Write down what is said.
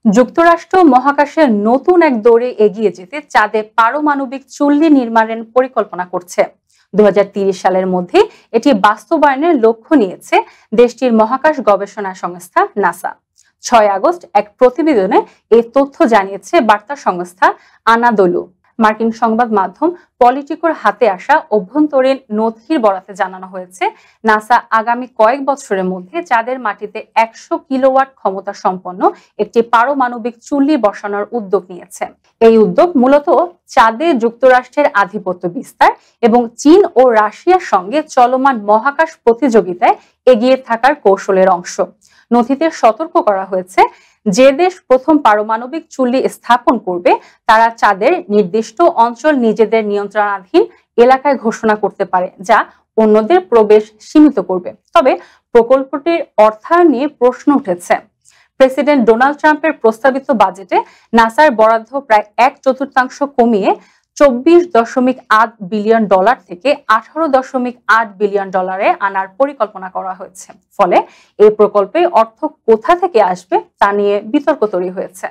যুক্তরাষ্ট্র মহাকাশে নতুন এক দৌড়ে এগিয়ে যেতে চাঁদে পারমাণবিক চুল্লি নির্মাণের পরিকল্পনা করছে। 2030 সালের মধ্যে এটি বাস্তবায়নের লক্ষ্য নিয়েছে দেশটির মহাকাশ গবেষণা সংস্থা নাসা। 6 আগস্ট এক প্রতিবেদনে এই তথ্য জানিয়েছে বার্তা সংস্থা আনাদোলু। মার্কিন সংবাদ মাধ্যম পলিটিকোর হাতে আসা অভ্যন্তরীণ নথির বরাতে জানানো হয়েছে, নাসা আগামী কয়েক বছরের মধ্যে চাঁদের মাটিতে 100 কিলোওয়াট ক্ষমতা সম্পন্ন একটি পারমাণবিক চুল্লি বসানোর উদ্যোগ নিয়েছে। এই উদ্যোগ মূলত চাঁদে যুক্তরাষ্ট্রের আধিপত্য বিস্তার এবং চীন ও রাশিয়ার সঙ্গে চলমান মহাকাশ প্রতিযোগিতায় এগিয়ে থাকার কৌশলের অংশ। নথিতে সতর্ক করা হয়েছে, যে দেশ প্রথম পারমাণবিক চুল্লি স্থাপন করবে তারা চাঁদের নির্দিষ্ট অঞ্চল নিজেদের নিয়ন্ত্রণাধীন এলাকায় ঘোষণা করতে পারে, যা অন্যদের প্রবেশ সীমিত করবে। তবে প্রকল্পটির অর্থায়ন নিয়ে প্রশ্ন উঠেছে। প্রেসিডেন্ট ডোনাল্ড ট্রাম্পের প্রস্তাবিত বাজেটে নাসার বরাদ্দ প্রায় 1/4 কমিয়ে $24.8 বিলিয়ন থেকে $18.8 বিলিয়ন আনার পরিকল্পনা করা হয়েছে। ফলে এই প্রকল্পে অর্থ কোথা থেকে আসবে তা নিয়ে বিতর্ক তৈরি হয়েছে।